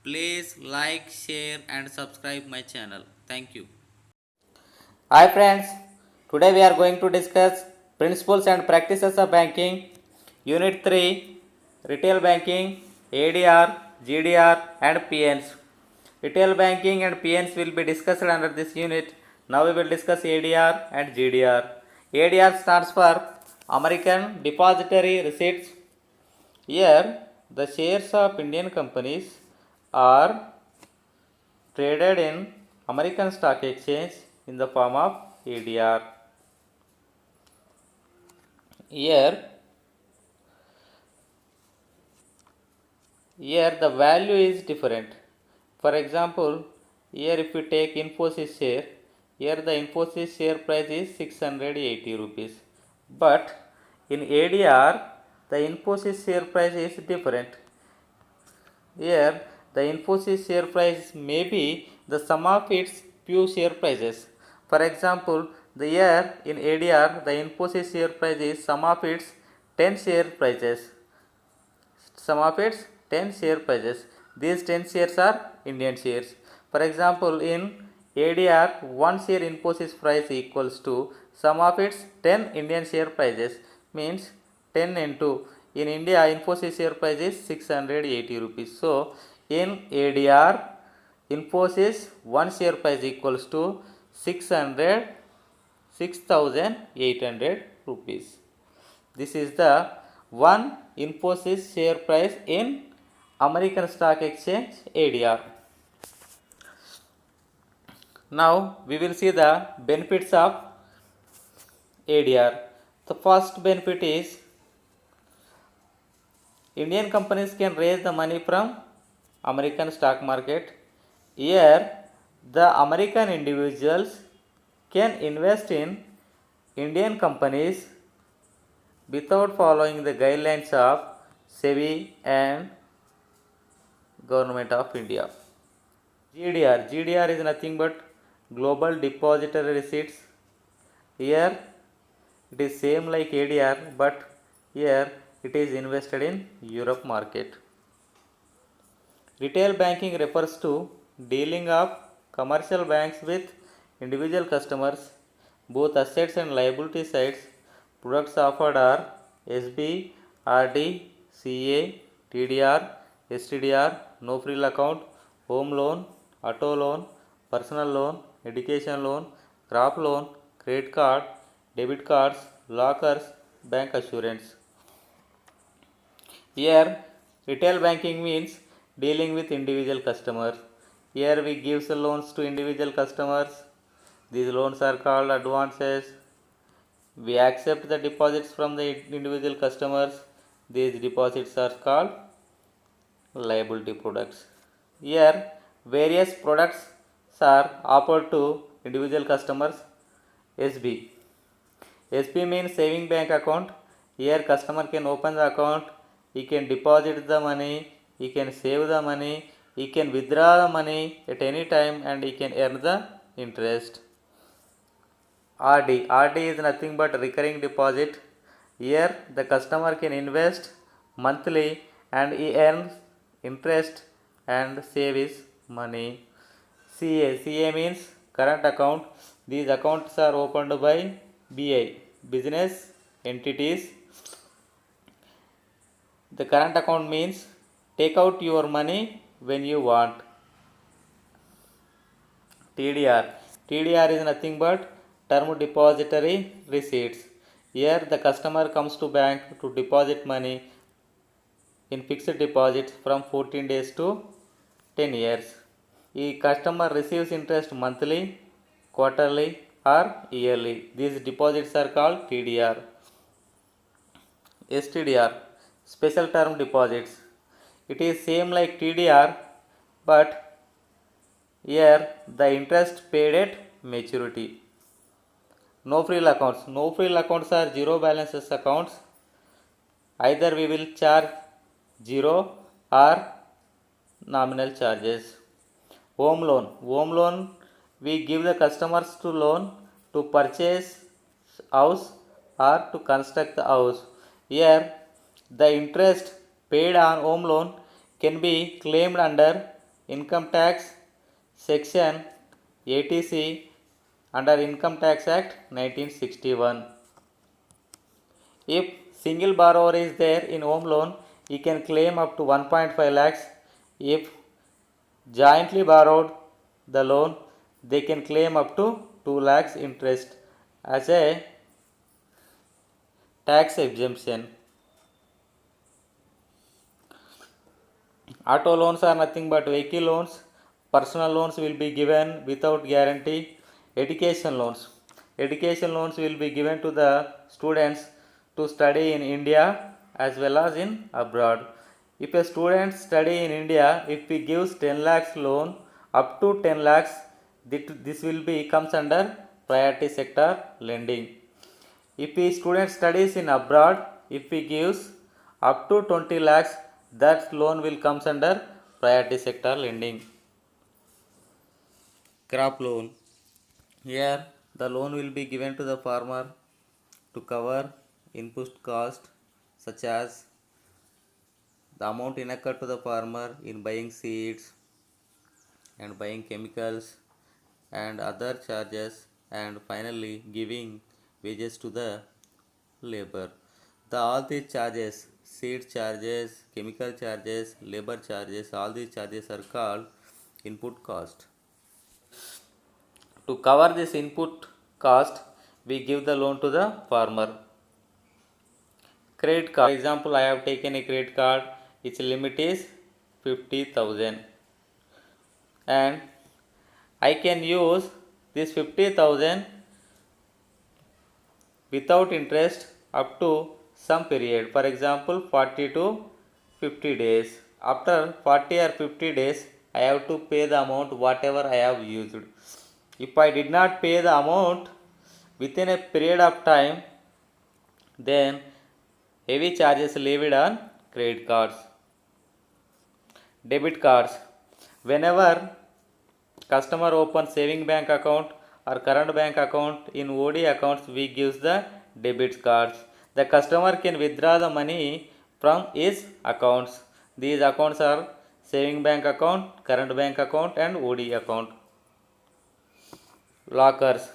Please like, share and subscribe my channel. Thank you. Hi friends, today we are going to discuss principles and practices of banking, Unit 3, Retail Banking, ADR, GDR and PNs. Retail banking and PNs will be discussed under this unit. Now we will discuss ADR and GDR. ADR stands for American Depository Receipts. Here, the shares of Indian companies are traded in American Stock Exchange in the form of ADR. Here, here the value is different. For example, here if we take Infosys share, here the Infosys share price is 680 rupees. But in ADR, the Infosys share price is different. Here, the Infosys share price may be the sum of its few share prices. For example, the year in ADR, the Infosys share price is sum of its 10 share prices. Sum of its 10 share prices. These 10 shares are Indian shares. For example, in ADR, 1 share Infosys price equals to sum of its 10 Indian share prices, means 10 into, in India Infosys share price is 680 rupees. So in ADR, Infosys 1 share price equals to 6,800 rupees. This is the one Infosys share price in American Stock Exchange ADR. Now we will see the benefits of ADR. The first benefit is Indian companies can raise the money from American stock market. Here the American individuals can invest in Indian companies without following the guidelines of SEBI and Government of India. GDR is nothing but Global Depository Receipts. Here it is same like ADR, but here it is invested in Europe market. Retail banking refers to dealing of commercial banks with individual customers, both assets and liability sides. Products offered are SB, RD, CA, TDR, STDR, no frill account, home loan, auto loan, personal loan, education loan, crop loan, credit card, debit cards, lockers, bank assurance. Here, retail banking means dealing with individual customers. Here we give the loans to individual customers. These loans are called advances. We accept the deposits from the individual customers. These deposits are called liability products. Here, various products are offered to individual customers. SB. SB means saving bank account. Here customer can open the account, he can deposit the money, he can save the money, he can withdraw the money at any time and he can earn the interest. RD is nothing but recurring deposit. Here the customer can invest monthly and he earns interest and save his money. CA means current account. These accounts are opened by BI, business entities. The current account means take out your money when you want. TDR is nothing but term depository receipts. Here the customer comes to bank to deposit money in fixed deposits from 14 days to 10 years. The customer receives interest monthly, quarterly or yearly. These deposits are called TDR. STDR, special term deposits. It is same like TDR, but here the interest paid at maturity. No frill accounts. No frill accounts are zero balances accounts. Either we will charge zero or nominal charges. Home loan we give the customers to loan to purchase house or to construct the house. Here the interest paid on home loan can be claimed under Income Tax Section 80C under Income Tax Act 1961. If single borrower is there in home loan, he can claim up to 1.5 lakhs. If jointly borrowed the loan, they can claim up to 2 lakhs interest as a tax exemption. Auto loans are nothing but vehicle loans. Personal loans will be given without guarantee. Education loans. Education loans will be given to the students to study in India as well as in abroad. If a student study in India, if he gives 10 lakhs loan up to 10 lakhs, this will be comes under priority sector lending. If a student studies in abroad, if he gives up to 20 lakhs, that loan will comes under priority sector lending. Crop loan. Here the loan will be given to the farmer to cover input cost such as the amount incurred to the farmer in buying seeds and buying chemicals and other charges, and finally giving wages to the labor. All these charges, seed charges, chemical charges, labor charges, all these charges are called input cost. To cover this input cost, we give the loan to the farmer. Credit card. For example, I have taken a credit card. Its limit is 50,000 and I can use this 50,000 without interest up to some period. For example, 40 to 50 days. After 40 or 50 days, I have to pay the amount whatever I have used. If I did not pay the amount within a period of time, then heavy charges levied on credit cards. Debit cards. Whenever customer opens saving bank account or current bank account, in OD accounts we gives the debit cards. The customer can withdraw the money from his accounts. These accounts are saving bank account, current bank account and OD account. Lockers.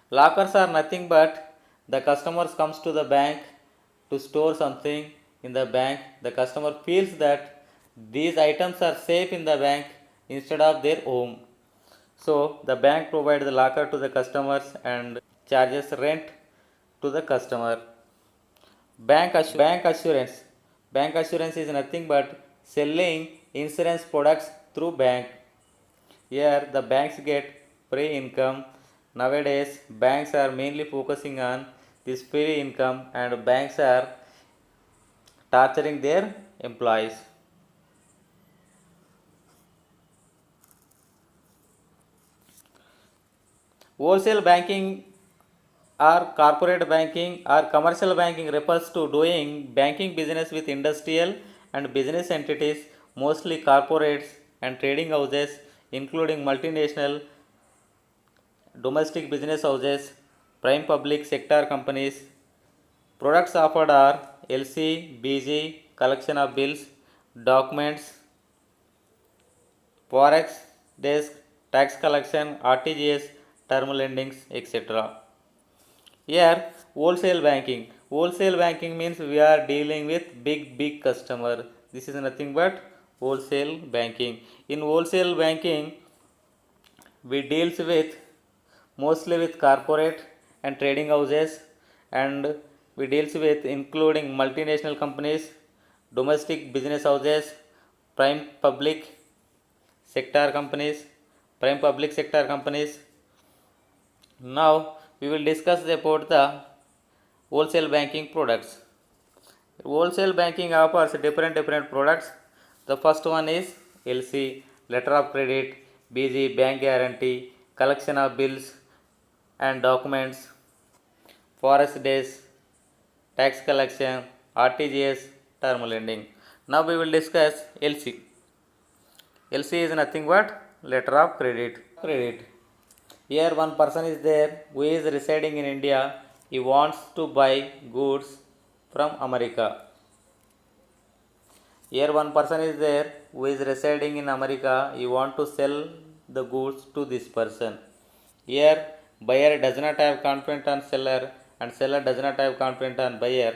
Lockers are nothing but the customers comes to the bank to store something in the bank. The customer feels that these items are safe in the bank instead of their home. So the bank provides the locker to the customers and charges rent to the customer. Bank assurance. Bank assurance is nothing but selling insurance products through bank. Here the banks get free income. Nowadays banks are mainly focusing on this free income and banks are torturing their employees. Wholesale banking or corporate banking or commercial banking refers to doing banking business with industrial and business entities, mostly corporates and trading houses, including multinational, domestic business houses, prime public sector companies. Products offered are LC, BG, collection of bills, documents, forex desk, tax collection, RTGS, term lendings, etc. Here, wholesale banking. Wholesale banking means we are dealing with big customer. This is nothing but wholesale banking. In wholesale banking, we deals with mostly with corporate and trading houses, and we deals with including multinational companies, domestic business houses, prime public sector companies, prime public sector companies. Now we will discuss about the wholesale banking products. Wholesale banking offers different products. The first one is LC, letter of credit, BG, bank guarantee, collection of bills and documents, forex days, tax collection, RTGS, term lending. Now we will discuss LC. LC is nothing but letter of credit. Here one person is there who is residing in India. He wants to buy goods from America. Here one person is there who is residing in America, he want to sell the goods to this person. Here, buyer does not have confidence on seller and seller does not have confidence on buyer.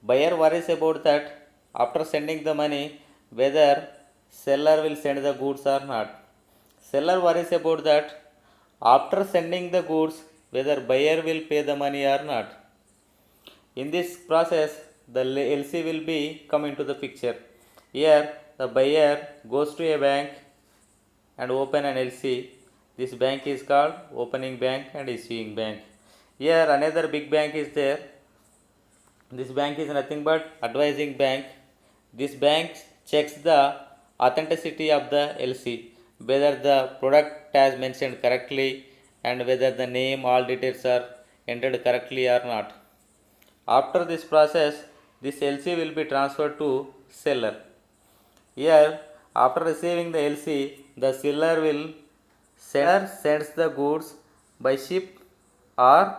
Buyer worries about that after sending the money whether seller will send the goods or not. Seller worries about that after sending the goods whether buyer will pay the money or not. In this process, the LC will be come into the picture. Here, the buyer goes to a bank and open an LC. This bank is called opening bank and issuing bank. Here, another big bank is there. This bank is nothing but advising bank. This bank checks the authenticity of the LC, whether the product as mentioned correctly and whether the name, all details are entered correctly or not. After this process, this LC will be transferred to seller. Here, after receiving the LC, the seller sends the goods by ship or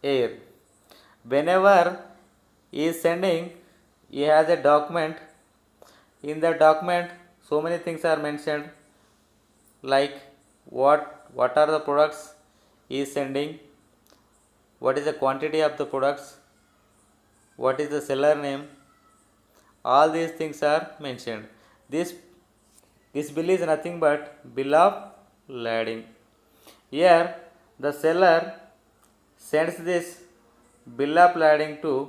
air. Whenever he is sending, he has a document. In the document, so many things are mentioned, like what are the products he is sending, what is the quantity of the products, what is the seller name, all these things are mentioned. This bill is nothing but bill of lading. Here the seller sends this bill of lading to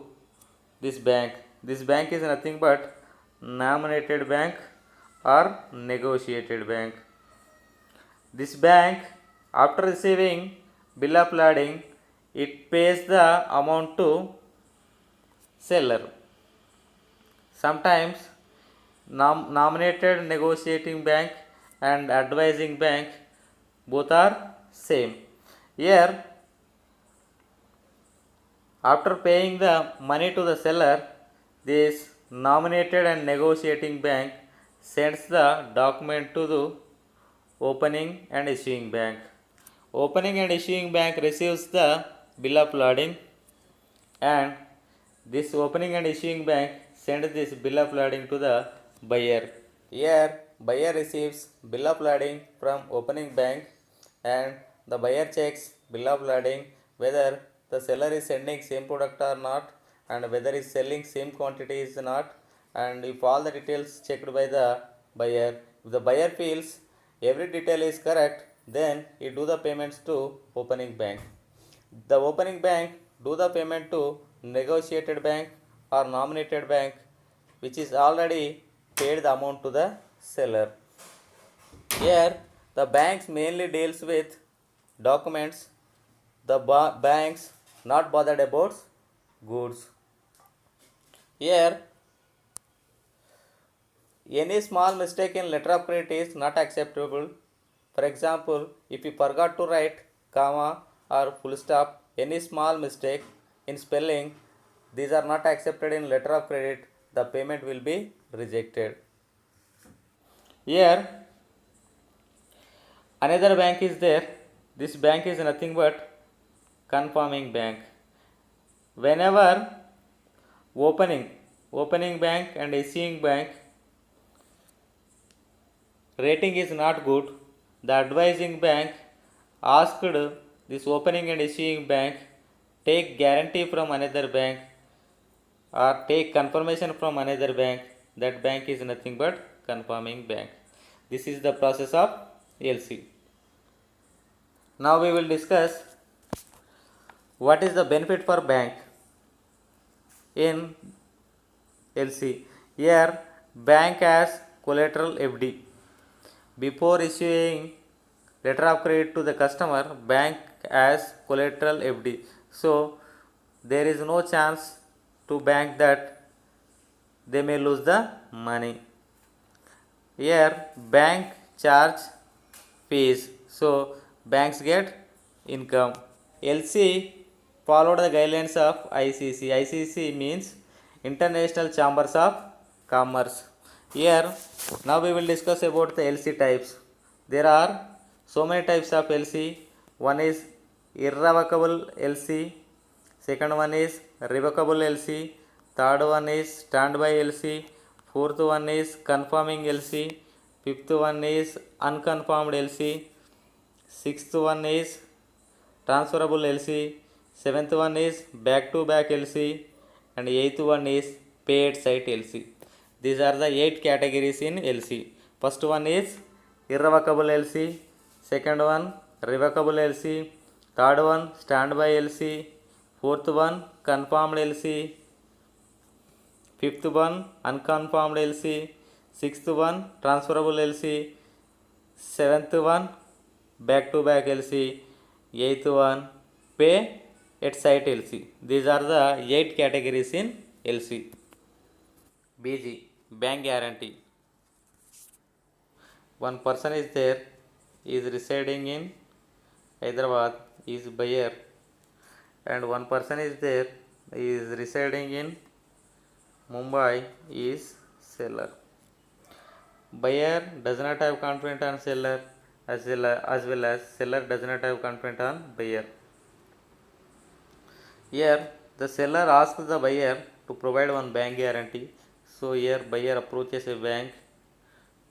this bank. This bank is nothing but nominated bank or negotiated bank. This bank, after receiving bill of lading, it pays the amount to seller. Sometimes nominated negotiating bank and advising bank both are same. Here, after paying the money to the seller, this nominated and negotiating bank sends the document to the opening and issuing bank. Opening and issuing bank receives the bill of lading and this opening and issuing bank sends this bill of lading to the buyer. Here, buyer receives bill of lading from opening bank and the buyer checks bill of lading whether the seller is sending same product or not and whether is selling same quantity is not, and if all the details checked by the buyer, if the buyer feels every detail is correct, then he do the payments to opening bank. The opening bank do the payment to negotiated bank or nominated bank, which is already paid the amount to the seller. Here the banks mainly deals with documents. The banks not bothered about goods. Here any small mistake in letter of credit is not acceptable. For example, if you forgot to write comma or full stop, any small mistake in spelling, these are not accepted in letter of credit, the payment will be rejected. Here another bank is there. This bank is nothing but confirming bank. Whenever opening bank and issuing bank rating is not good, the advising bank asked this opening and issuing bank take guarantee from another bank or take confirmation from another bank. That bank is nothing but confirming bank. This is the process of LC. Now we will discuss what is the benefit for bank in LC. Here bank has collateral FD. Before issuing letter of credit to the customer, bank has collateral FD. So there is no chance to bank that they may lose the money. Here bank charge fees, so banks get income. LC followed the guidelines of ICC. ICC means International Chambers of Commerce. Here now we will discuss about the LC types. There are so many types of LC. One is irrevocable LC, second one is revocable LC, third one is standby LC, fourth one is confirming LC, Fifth one is unconfirmed LC. Sixth one is transferable LC. Seventh one is back to back LC, and eighth one is paid site LC. These are the 8 categories in LC. First one is irrevocable LC. Second one revocable LC. Third one standby LC. Fourth one confirmed LC. Fifth one unconfirmed LC. Sixth one transferable LC. Seventh one back to back LC. Eighth one pay at site LC. These are the 8 categories in LC. BG, bank guarantee. One person is there, is residing in Hyderabad, is buyer, and one person is there, is residing in Mumbai, is seller. Buyer does not have confidence on seller, as well as seller does not have confidence on buyer. Here the seller asks the buyer to provide one bank guarantee. So here buyer approaches a bank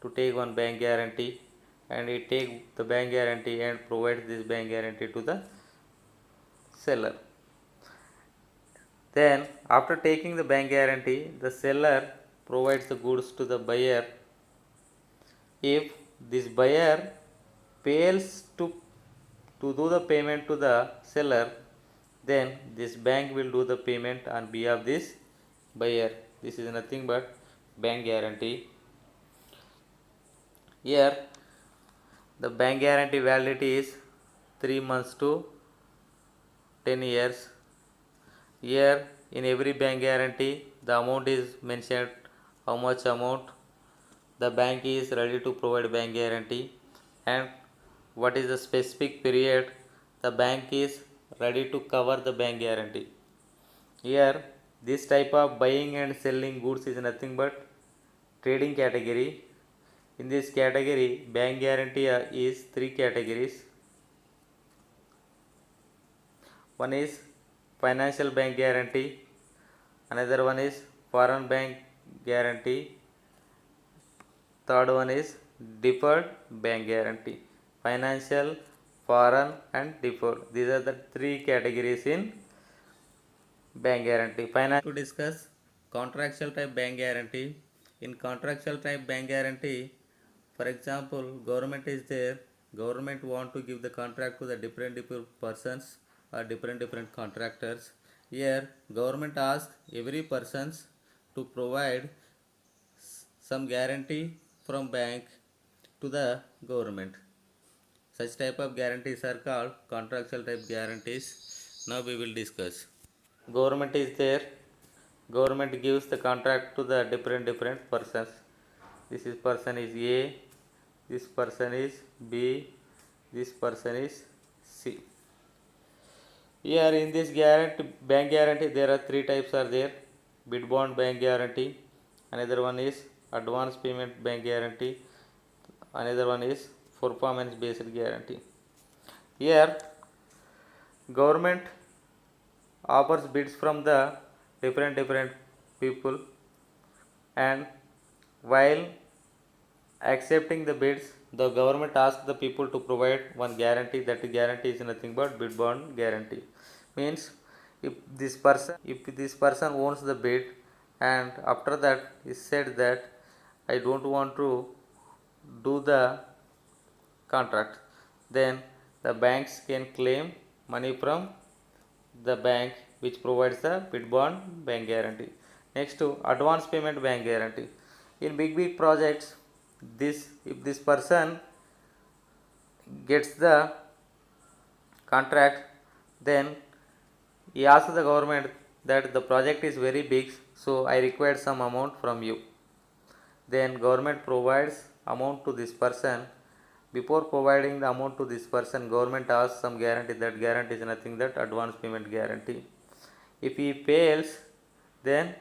to take one bank guarantee, and he take the bank guarantee and provides this bank guarantee to the seller. Then after taking the bank guarantee, the seller provides the goods to the buyer. If this buyer fails to do the payment to the seller, then this bank will do the payment on behalf of this buyer. This is nothing but bank guarantee. Here the bank guarantee validity is 3 months to 10 years. Here in every bank guarantee the amount is mentioned, how much amount the bank is ready to provide bank guarantee, and what is the specific period the bank is ready to cover the bank guarantee. Here this type of buying and selling goods is nothing but trading category. In this category bank guarantee is 3 categories. One is financial bank guarantee, another one is foreign bank guarantee, third one is deferred bank guarantee. Financial, foreign and deferred, these are the 3 categories in bank guarantee. To discuss contractual type bank guarantee. In contractual type bank guarantee, for example, government is there, government want to give the contract to the different persons or different contractors. Here government asks every persons to provide some guarantee from bank to the government. Such type of guarantees are called contractual type guarantees. Now we will discuss. Government is there, government gives the contract to the different persons. This is person is A, this person is B, this person is C. Here in this guarantee, bank guarantee, there are 3 types are there. Bid bond bank guarantee, another one is advance payment bank guarantee, another one is performance based guarantee. Here government offers bids from the different people, and while accepting the bids, the government asks the people to provide one guarantee. That guarantee is nothing but bid bond guarantee. Means if this person owns the bid, and after that he said that I don't want to do the contract, then the banks can claim money from the bank which provides the bid bond bank guarantee. Next to advance payment bank guarantee. In big projects, if this person gets the contract, then he asks the government that the project is very big, so I require some amount from you. Then government provides amount to this person. Before providing the amount to this person, government asks some guarantee. That guarantee is nothing but advance payment guarantee. If he fails, then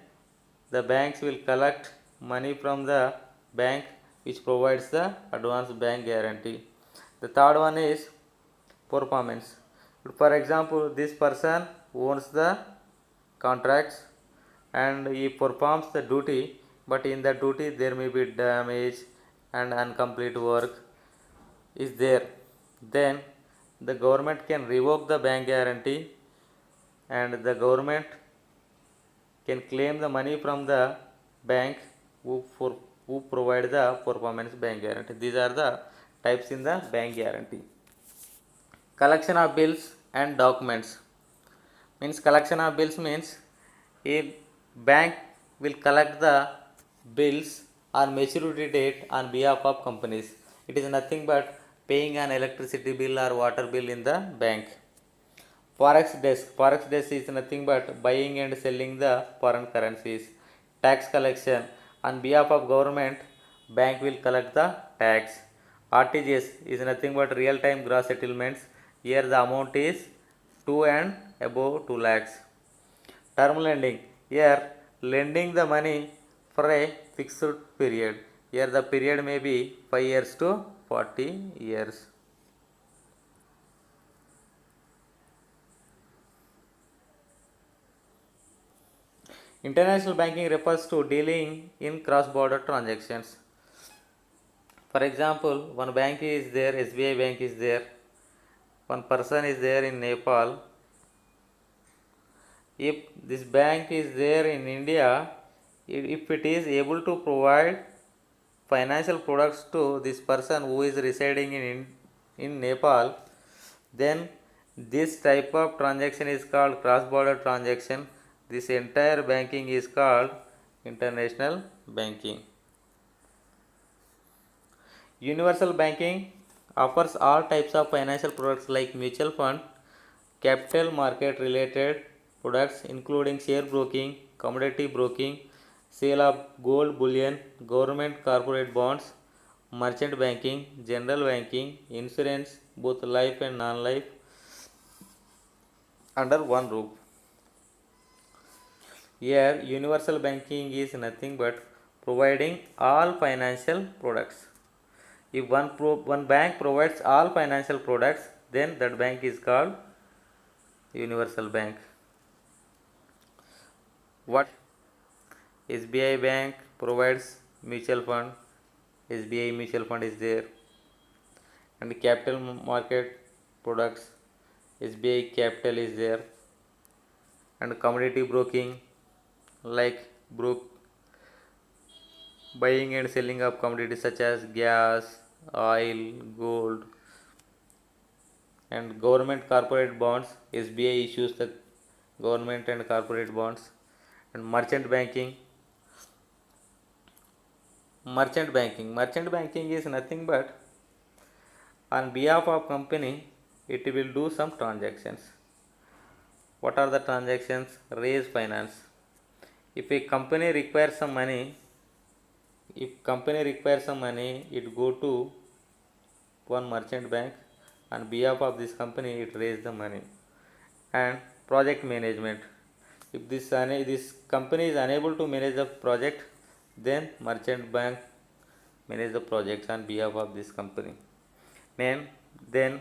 the banks will collect money from the bank which provides the advance bank guarantee. The third one is performance. For example, this person owns the contracts and he performs the duty, but in the duty there may be damage and incomplete work is there, then the government can revoke the bank guarantee and the government can claim the money from the bank who provide the performance bank guarantee. These are the types in the bank guarantee. Collection of bills and documents means collection of bills means a bank will collect the bills on maturity date on behalf of companies. It is nothing but paying an electricity bill or water bill in the bank. Forex desk is nothing but buying and selling the foreign currencies. Tax collection on behalf of government, bank will collect the tax. RTGS is nothing but real time gross settlements. Here the amount is 2 and above 2 lakhs. Term lending, here lending the money for a fixed period. Here the period may be 5 years to 40 years. International banking refers to dealing in cross-border transactions. For example, one bank is there, SBI bank is there, one person is there in Nepal. If this bank is there in India, if it is able to provide financial products to this person who is residing in Nepal, then this type of transaction is called cross-border transaction. This entire banking is called international banking. Universal banking offers all types of financial products like mutual fund, capital market related products including share broking, commodity broking, sale of gold bullion, government corporate bonds, merchant banking, general banking, insurance, both life and non-life under one roof. Here, universal banking is nothing but providing all financial products. If one bank provides all financial products, then that bank is called universal bank. What SBI bank provides mutual fund, SBI mutual fund is there, and capital market products, SBI capital is there, and commodity broking like buying and selling of commodities such as gas, oil, gold, and government corporate bonds. SBI issues the government and corporate bonds, and merchant banking. Merchant banking is nothing but on behalf of company it will do some transactions. What are the transactions? Raise finance. If a company requires some money, it go to one merchant bank. On behalf of this company, it raise the money. And project management. If this company is unable to manage the project, then merchant bank manage the projects on behalf of this company. Then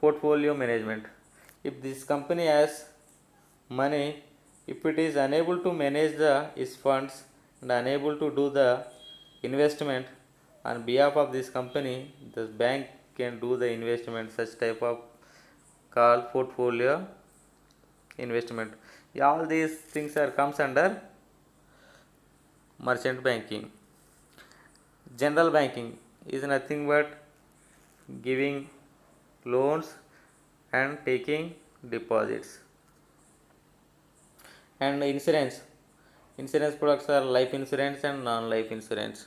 portfolio management. If this company has money, if it is unable to manage its funds and unable to do the investment on behalf of this company, the bank can do the investment. Such type of called portfolio investment. All these things are comes under merchant banking. General banking is nothing but giving loans and taking deposits. And insurance products are life insurance and non-life insurance.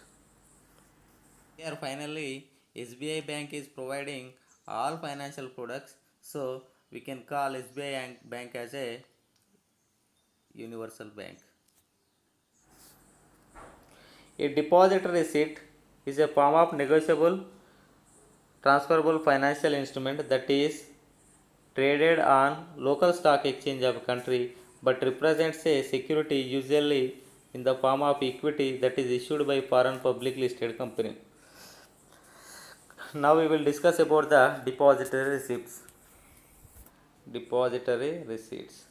Here finally SBI bank is providing all financial products, so we can call SBI bank as a universal bank. A deposit receipt is a form of negotiable transferable financial instrument that is traded on local stock exchange of a country but represents a security usually in the form of equity that is issued by foreign public listed company. Now we will discuss about the depository receipts. Depository receipts.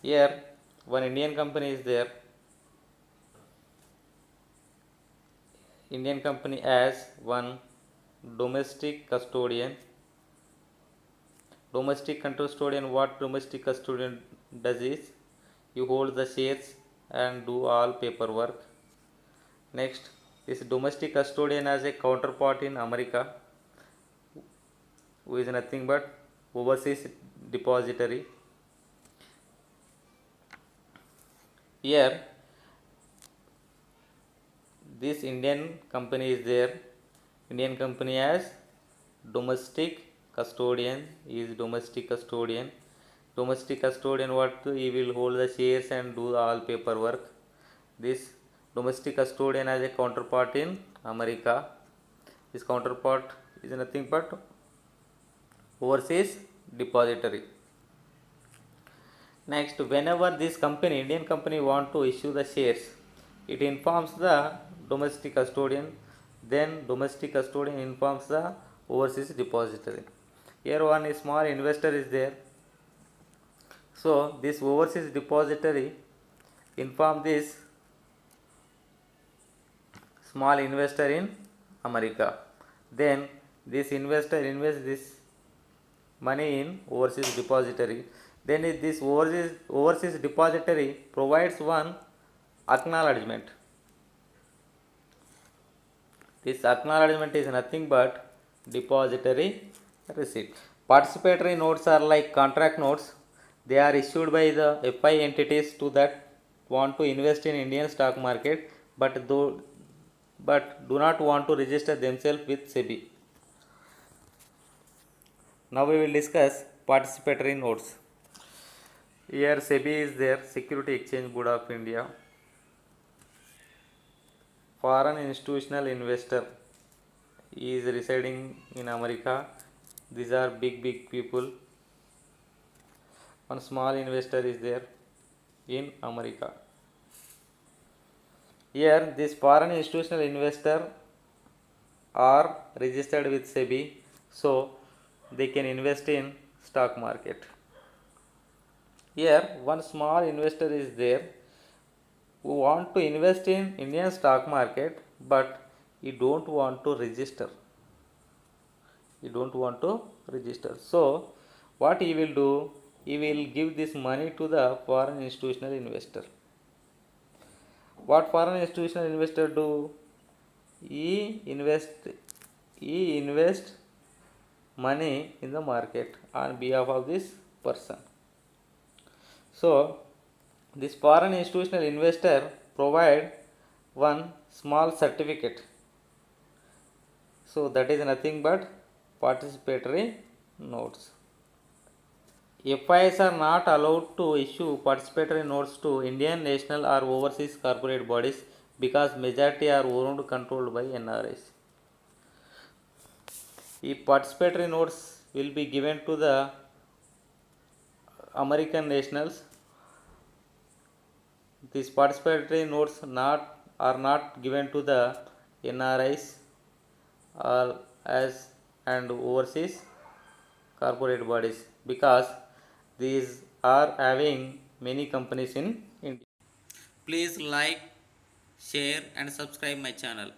Here one Indian company is there. Indian company as one domestic custodian. Domestic custodian, what domestic custodian does is you hold the shares and do all paperwork. Next, this domestic custodian has a counterpart in America, who is nothing but overseas depository. Here, this Indian company is there. Indian company as domestic custodian is domestic custodian. Domestic custodian, what he will hold the shares and do all paperwork. This domestic custodian has a counterpart in America. This counterpart is nothing but overseas depository. Next, whenever this company, Indian company, want to issue the shares, it informs the domestic custodian, then domestic custodian informs the overseas depository. Here one small investor is there, so this overseas depository inform this small investor in America, then this investor invests this money in overseas depository, then this overseas depository provides one acknowledgement. This acknowledgement is nothing but depository receipt. Participatory notes are like contract notes. They are issued by the FI entities to that want to invest in Indian stock market but do not want to register themselves with SEBI. Now we will discuss participatory notes. Here SEBI is there, Security Exchange Board of India. Foreign institutional investor is residing in America. These are big people. One small investor is there in America. Here this foreign institutional investor are registered with SEBI, so they can invest in stock market. Here one small investor is there who want to invest in Indian stock market, but he don't want to register. So what he will do, he will give this money to the foreign institutional investor. What foreign institutional investor do? He invest money in the market on behalf of this person. So this foreign institutional investor provide one small certificate. So that is nothing but participatory notes. FIs are not allowed to issue participatory notes to Indian national or overseas corporate bodies because majority are owned controlled by NRIs. If participatory notes will be given to the American nationals, these participatory notes are not given to the NRIs and overseas corporate bodies because these are having many companies in India. Please like, share and subscribe my channel.